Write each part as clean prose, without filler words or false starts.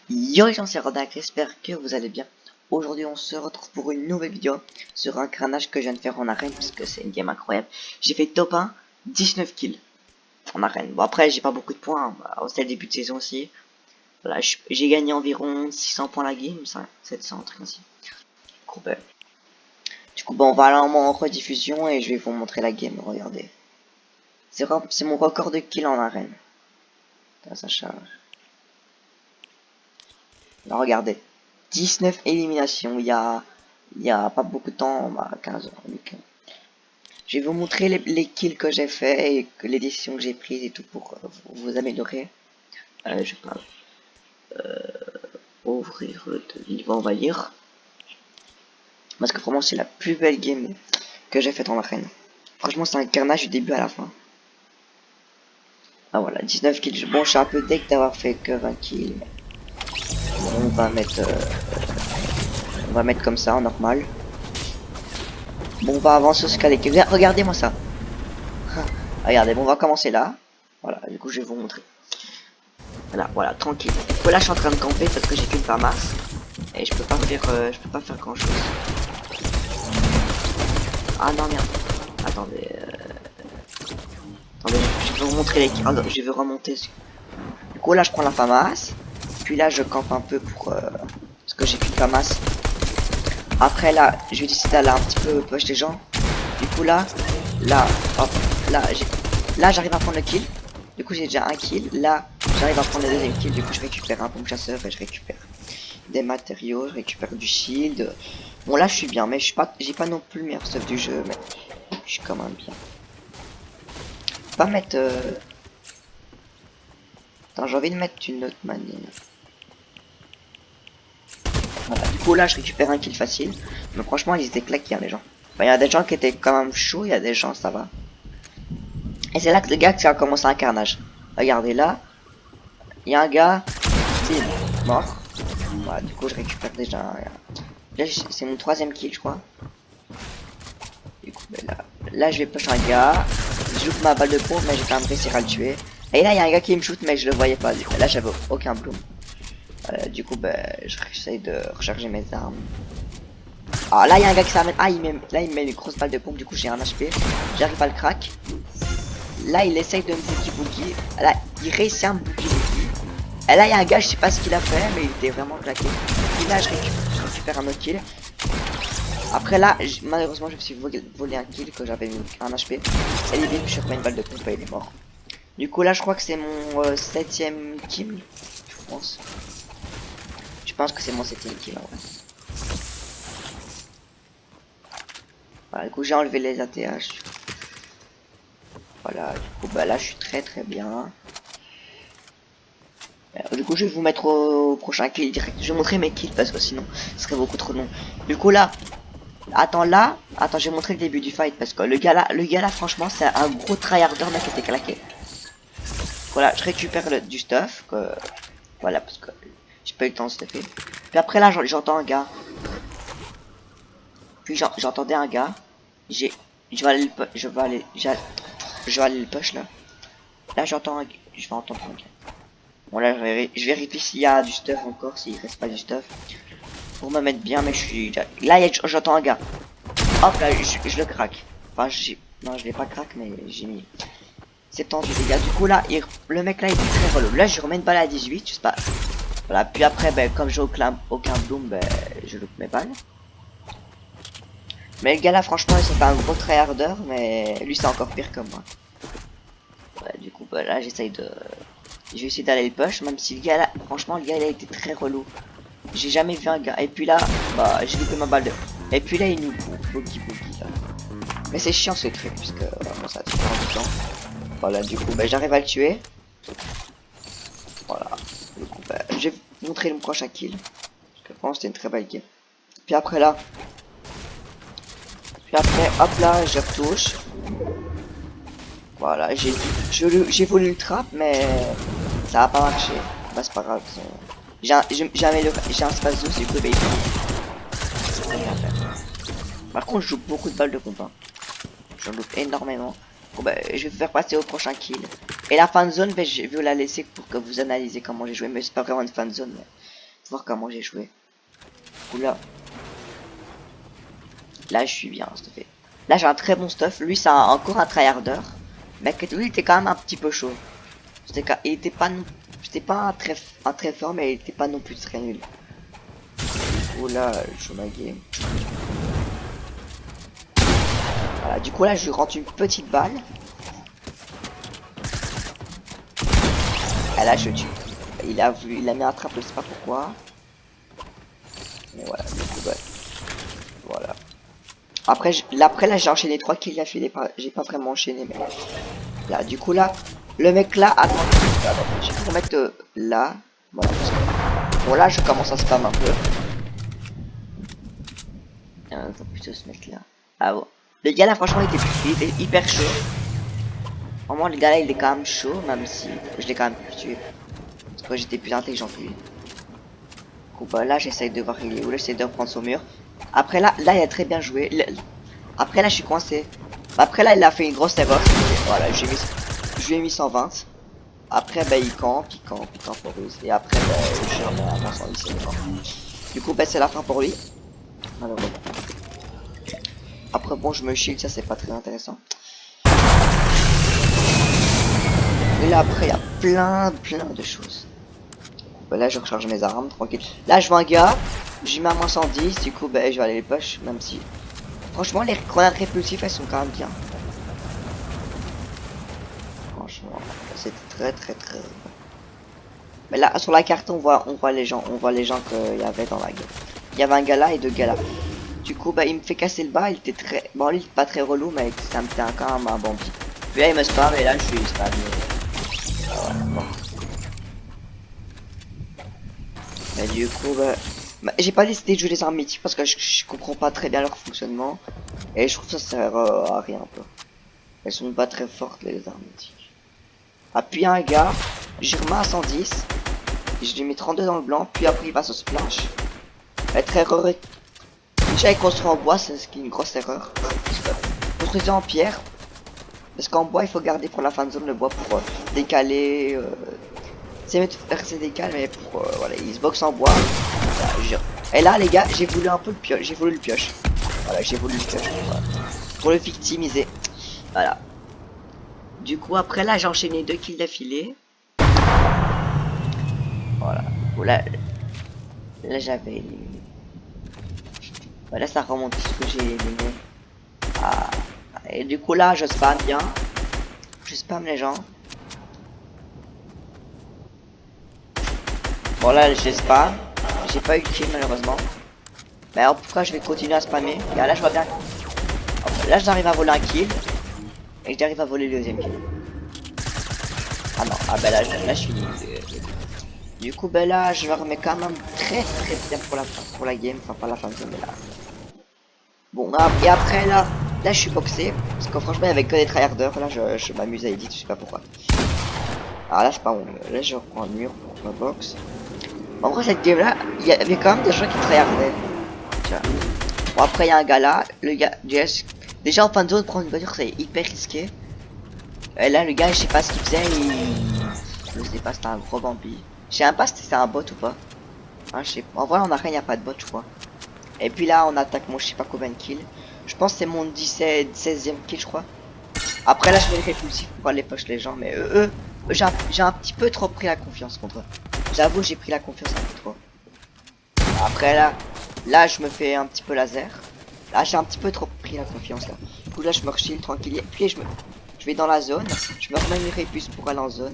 Yo les gens, c'est Rodak, j'espère que vous allez bien. Aujourd'hui on se retrouve pour une nouvelle vidéo sur un cranage que je viens de faire en arène parce que c'est une game incroyable. J'ai fait top 1, 19 kills en arène. Bon après j'ai pas beaucoup de points, hein. Bah, c'était le début de saison aussi. Voilà, j'ai gagné environ 600 points la game, 700, un truc ainsi. Du coup, on va aller en rediffusion et je vais vous montrer la game, regardez. C'est mon record de kills en arène. Ça charge. Là, regardez. 19 éliminations, il y a pas beaucoup de temps, bah, 15 heures. Donc, je vais vous montrer les kills que j'ai fait et que les décisions que j'ai prises et tout pour vous améliorer. Je vais pas ouvrir le livre, on va lire. Parce que vraiment, c'est la plus belle game que j'ai faite en arène. Franchement, c'est un carnage du début à la fin. Ah voilà, 19 kills. Bon, je suis un peu deck d'avoir fait que 20 kills. Bon, on va mettre comme ça, en normal. Bon, on va avancer jusqu'à l'équipe. Regardez-moi ça. Regardez, bon, on va commencer là. Voilà, du coup, je vais vous montrer. Voilà, tranquille. Là, je suis en train de camper parce que j'ai qu'une masse et je peux pas faire grand chose. Ah non, merde. Attendez, attendez, je vais vous montrer les. Ah, non, je vais remonter. Du coup, là, je prends la FAMAS. Puis là, je campe un peu pour parce que j'ai qu'une FAMAS. Après, là, je vais décider d'aller un petit peu push les gens. Du coup, hop, là, j'arrive à prendre le kill. Du coup, j'ai déjà un kill. Là, j'arrive à prendre le deuxième kill. Du coup, je récupère un pompe chasseur et je récupère des matériaux. Je récupère du shield. Bon, là, je suis bien, mais j'ai pas non plus le meilleur stuff du jeu, mais je suis quand même bien. Pas mettre. Attends, j'ai envie de mettre une autre manière. Voilà. Du coup, là, je récupère un kill facile. Mais franchement, ils étaient claqués, hein, les gens. Enfin, il y a des gens qui étaient quand même chauds. Il y a des gens, ça va. Et c'est là que le gars qui a commencé un carnage. Regardez là, il y a un gars, bim, mort. Voilà, du coup je récupère déjà là, c'est mon troisième kill je crois. Du coup ben là je vais push un gars, je loupe ma balle de pompe mais j'ai quand même réussi à le tuer. Et là il y a un gars qui me shoot mais je le voyais pas. Là j'avais aucun bloom. Du coup ben j'essaye de recharger mes armes. Ah là il y a un gars qui s'amène. Ah là il me met une grosse balle de pompe, du coup j'ai un HP. J'arrive à le crack. Là, il essaye de me boogie. Là, il réussit à me boogie. Et là, il y a un gars, je sais pas ce qu'il a fait, mais il était vraiment claqué. Et là, je récupère un autre kill. Après là, malheureusement, je me suis volé un kill que j'avais mis un HP. Et il est je remets une balle de pompe et il est mort. Du coup, là, je crois que c'est mon 7ème kill. Je pense. Je pense que c'est mon 7ème kill. Ouais. Voilà, du coup, j'ai enlevé les ATH. Voilà, du coup, bah là, je suis très bien. Du coup je vais vous mettre au prochain kill direct. Je vais montrer mes kills parce que sinon ce serait beaucoup trop long. Du coup là, attends, je vais montrer le début du fight parce que le gars là franchement c'est un gros tryharder mec qui était claqué. Voilà, je récupère du stuff que voilà parce que j'ai pas eu le temps de stuffer. Puis après là j'entends un gars. Puis j'entendais un gars. Je vais aller le push là. Là j'entends je vais entendre un gars. Bon là je vérifie s'il y a du stuff encore, s'il reste pas du stuff. Pour me mettre bien, mais je suis... Là j'entends un gars. Hop là je le craque. Enfin non je l'ai pas craque mais j'ai mis 70 dégâts. Du coup là le mec là il est très relou. Là je remets une balle à 18, je sais pas. Voilà, puis après ben comme j'ai aucun bloom, ben je loupe mes balles. Mais le gars là franchement c'est pas un gros tryharder, mais lui c'est encore pire que moi. Ouais, du coup ben, là j'essaye de... Je vais essayer d'aller le push, même si le gars là, franchement le gars il a été très relou. J'ai jamais vu un gars. Et puis là, bah j'ai loupé ma balle de... Et puis là il nous boogie là. Mais c'est chiant ce truc, puisque vraiment ça tue du temps. Voilà, du coup bah j'arrive à le tuer. Voilà. Du coup bah je vais vous montrer le prochain kill. Parce que vraiment c'était une très belle game. Puis après là. Puis après, hop là, je retouche. Voilà, j'ai voulu le trap, mais ça a pas marché. Bah c'est pas grave. J'ai un space douce, du coup bah il faut rien faire. Par contre, je joue beaucoup de balles de combat. J'en loupe énormément. Bon, bah, je vais vous faire passer au prochain kill. Et la fan zone, bah, je vais vous la laisser pour que vous analysez comment j'ai joué. Mais c'est pas vraiment une fan zone. voir comment j'ai joué. Oula. Là, je suis bien, s'il te fait. Là, j'ai un très bon stuff. Lui, c'est encore un tryharder. Mais lui, il était quand même un petit peu chaud. Il était pas non... C'était pas un très fort, mais il était pas non plus très nul. Oula, je joue ma game. Voilà, du coup là je lui rentre une petite balle. Et là je tue. Il a mis un trap, je sais pas pourquoi. Mais voilà, du coup, bah, voilà. Après là j'ai enchaîné 3 kills, j'ai pas vraiment enchaîné, mais là du coup là, le mec là, attends, je vais vous mettre là. Voilà, parce que... Bon là je commence à spam un peu. Faut plutôt se mettre là. Ah bon. Le gars là franchement il était hyper chaud. Vraiment le gars là il est quand même chaud, même si je l'ai quand même pu tuer. Parce que j'étais plus intelligent que lui. Du coup bah là j'essaye de voir il est où, là j'essaye de reprendre son mur. Après là il a très bien joué. Après là je suis coincé. Après là il a fait une grosse erreur. Voilà, je lui ai mis 120. Après bah il temporise. Et après bah je remets à 110. Du coup bah c'est la fin pour lui. Malheureusement. Après bon je me shield, ça c'est pas très intéressant. Et là après il y a plein de choses. Bah, là je recharge mes armes tranquille. Là je vois un gars, je lui mets à moins 110, du coup bah je vais aller les push, même si franchement les grenades répulsifs elles sont quand même bien. Franchement c'était très. Mais là sur la carte on voit les gens qu'il y avait dans la game. Il y avait un gars là et 2 gars là. Du coup bah il me fait casser le bas, il était très... Bon lui il était pas très relou mais ça me fait quand même un bon pied. Puis là il me spam et là je suis spam. Ah ouais, bon. Et du coup bah j'ai pas décidé de jouer les armes mythiques parce que je comprends pas très bien leur fonctionnement. Et je trouve que ça sert à rien un peu. Elles sont pas très fortes les armes mythiques. Ah puis un gars, j'ai remis à 110. Je lui mets 32 dans le blanc, puis après il passe au splash. Être erreur. Déjà il construit en bois, c'est ce qui est une grosse erreur. Construisez en pierre. Parce qu'en bois il faut garder pour la fin de zone le bois pour décaler. C'est mieux de faire ses décales mais pour voilà, il se boxe en bois. Voilà, et là les gars j'ai voulu un peu le pioche. J'ai voulu le pioche. Voilà, j'ai voulu le pioche pour le victimiser. Voilà. Du coup après là j'ai enchaîné 2 kills d'affilée. Voilà. Là j'avais éliminé. Voilà ça remonte ce que j'ai éliminé. Ah. Et du coup là je spam bien. Je spam les gens. Bon là j'ai spam. J'ai pas eu de kill malheureusement. Mais alors pourquoi je vais continuer à spammer? Et là je vois bien. Là j'arrive à voler un kill. Et j'arrive à voler le deuxième kill. Ah non, ah bah là je finis. Du coup bah là je me remets quand même très bien pour la game. Enfin pas la fin de zone mais là. Bon et après là je suis boxé. Parce que franchement il y avait que des tryharders. Là je m'amuse à edit, je sais pas pourquoi. Alors là c'est pas mon mur. Là je reprends le mur pour ma box. En vrai cette game là, il y avait quand même des gens qui tryhardaient. Bon après il y a un gars là, le gars déjà en fin de zone prendre une voiture c'est hyper risqué. Et là le gars je sais pas ce qu'il faisait, je sais pas, c'était un gros bambi. Je sais même pas si c'était un bot ou pas. Hein, je sais pas. En vrai en arène y a pas de bot je crois. Et puis là on attaque mon je sais pas combien de kills. Je pense que c'est mon 16e kill je crois. Après là je fais les répulsifs pour aller push les gens mais j'ai un petit peu trop pris la confiance contre eux. J'avoue j'ai pris la confiance un peu trop. Après là je me fais un petit peu laser. Là j'ai un petit peu trop pris la confiance là. Du coup là je me re-shield tranquille. Et puis je vais dans la zone. Je me remets une répulse pour aller en zone.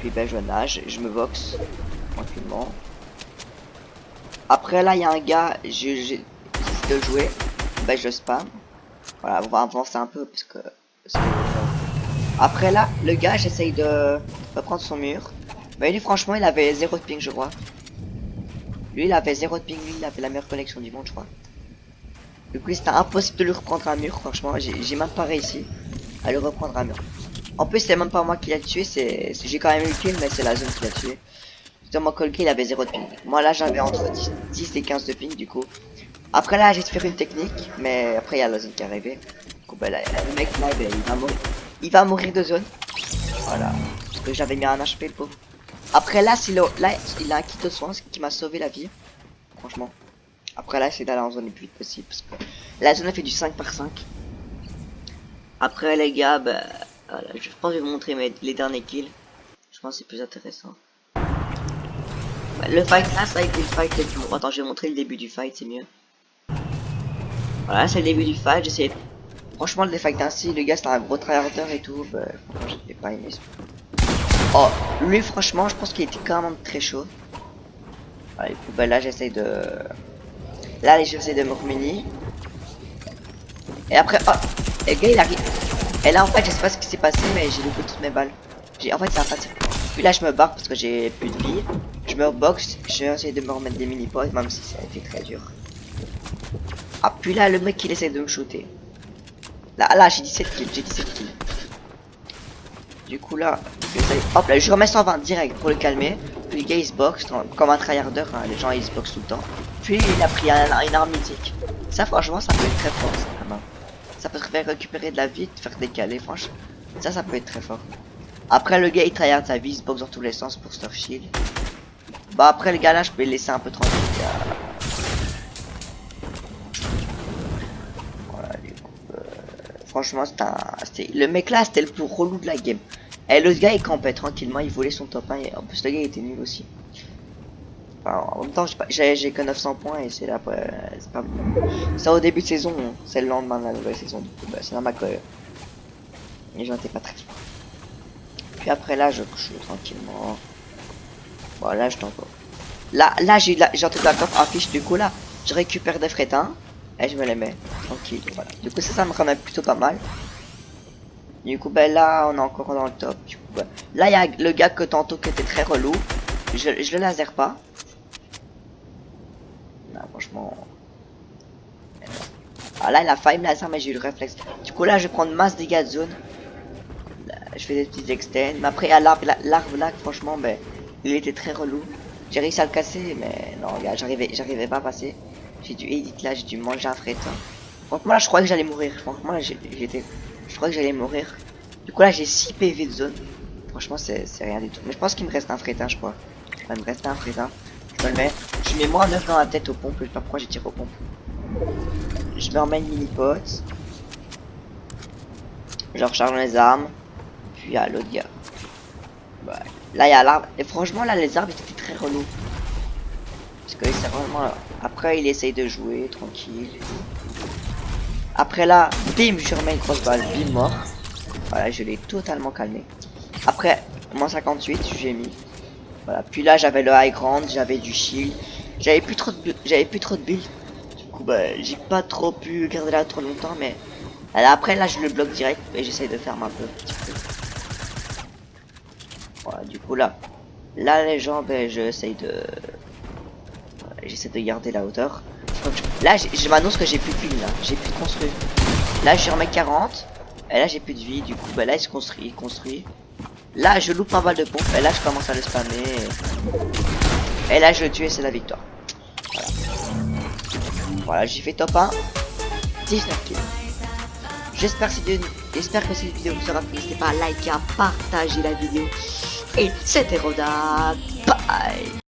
Puis ben je nage, je me boxe tranquillement. Après là il y a un gars, j'ai de jouer. Ben je spam. Voilà, on va avancer un peu parce que... Après là, le gars j'essaye de reprendre son mur. Mais lui franchement il avait 0 de ping je crois. Lui il avait 0 de ping, lui il avait la meilleure connexion du monde je crois. Du coup c'était impossible de lui reprendre un mur franchement, j'ai même pas réussi à lui reprendre un mur. En plus c'est même pas moi qui l'a tué, j'ai quand même eu le kill mais c'est la zone qui l'a tué. Justement Colky il avait 0 de ping. Moi là j'avais entre 10 et 15 de ping du coup. Après là j'ai fait une technique mais après il y a la zone qui est arrivée. Du coup bah là, le mec là il va mourir de zone. Voilà. Parce que j'avais mis un HP le pauvre. Après là, là, il a un kit de soins qui m'a sauvé la vie. Franchement. Après là, c'est d'aller en zone le plus vite possible. Parce que la zone a fait du 5 par 5. Après les gars, bah, voilà, je pense que je vais vous montrer les derniers kills. Je pense que c'est plus intéressant. Bah, le fight là, ça a été le fight le plus gros. Attends, je vais montrer le début du fight, c'est mieux. Voilà, c'est le début du fight. J'essaie. Franchement, le fight ainsi, le gars c'est un gros tryharder et tout. Bah, franchement, j'ai pas aimé. Oh, lui, franchement, je pense qu'il était quand même très chaud. Voilà, du coup, bah là, j'essaie de. Là, j'essaie de me reménier. Et après, oh, et le gars il arrive. Et là, en fait, je sais pas ce qui s'est passé, mais j'ai loupé toutes mes balles. En fait, ça a pas tiré. Puis là, je me barre parce que j'ai plus de vie. Je me rebox, je vais essayer de me remettre des mini-pods, même si ça a été très dur. Ah, puis là, le mec il essaie de me shooter. Là, j'ai 17 kills, j'ai 17 kills. Du coup, là, hop là, je remets 120 direct pour le calmer. Puis le gars il se boxe comme un tryharder, hein, les gens ils se boxent tout le temps. Puis il a pris une arme mythique. Ça, franchement, ça peut être très fort, ça, ça peut te faire récupérer de la vie, te faire décaler, franchement. Ça peut être très fort. Après, le gars il tryhard sa vie, il se boxe dans tous les sens pour stuff shield. Bah, après, le gars là, je peux le laisser un peu tranquille. Voilà, du coup, franchement, le mec là, c'était le plus relou de la game. Et le gars il campait tranquillement, il volait son top 1 et en plus le gars il était nul aussi. Enfin, en même temps j'ai que 900 points et c'est là, c'est pas bon. Ça au début de saison, c'est le lendemain de la nouvelle saison, du coup bah, c'est normal que les gens étaient pas très forts. Puis après là je couche tranquillement. Voilà, je t'envoie. Là j'ai entendu la coffre affiche, du coup là je récupère des frétins et je me les mets tranquille. Voilà. Du coup ça me remet plutôt pas mal. Du coup, ben là, on est encore dans le top. Du coup, ben, là, il y a le gars que tantôt qui était très relou. Je le laser pas. Non, franchement. Ah, là, il a failli me laser, mais j'ai eu le réflexe. Du coup, là, je vais prendre masse dégâts de zone. Là, je fais des petits extends. Mais après, à l'arbre là, franchement, ben, il était très relou. J'ai réussi à le casser, mais non, gars, j'arrivais pas à passer. J'ai dû edit là, j'ai dû manger un frétin. Franchement, là, je crois que j'allais mourir. Franchement, là, je crois que j'allais mourir. Du coup là j'ai 6 PV de zone. Franchement c'est rien du tout. Mais je pense qu'il me reste un frétin je crois. Il va me rester un frétin. Je me le mets. Je mets moins 9 dans la tête aux pompes. Je sais pas pourquoi j'ai tiré aux pompes. Je me remets une mini pot. Je recharge les armes. Puis à l'autre gars. Bah, là il y a l'arbre. Et franchement là les arbres étaient très relous. Parce que c'est vraiment là. Après il essaye de jouer tranquille. Après là, bim, je remets une grosse balle, bim mort. Voilà, je l'ai totalement calmé. Après, moins 58, j'ai mis. Voilà, puis là j'avais le high ground, j'avais du shield. J'avais plus trop de build. Du coup, bah, j'ai pas trop pu garder là trop longtemps, mais alors, après là je le bloque direct et j'essaye de faire un peu. Voilà, du coup là les gens, ben, j'essaie de garder la hauteur. Donc, là, je m'annonce que j'ai plus de vie là, j'ai plus de construire. Là, je remets 40. Et là, j'ai plus de vie. Du coup, bah là, il se construit. Là, je loupe un balle de pompe. Et là, je commence à le spammer. Et là, je le tue et c'est la victoire. Voilà, voilà j'ai fait top 1. 19 kills. J'espère que cette vidéo vous aura plu. N'hésitez pas à liker, à partager la vidéo. Et c'était Roda. Bye.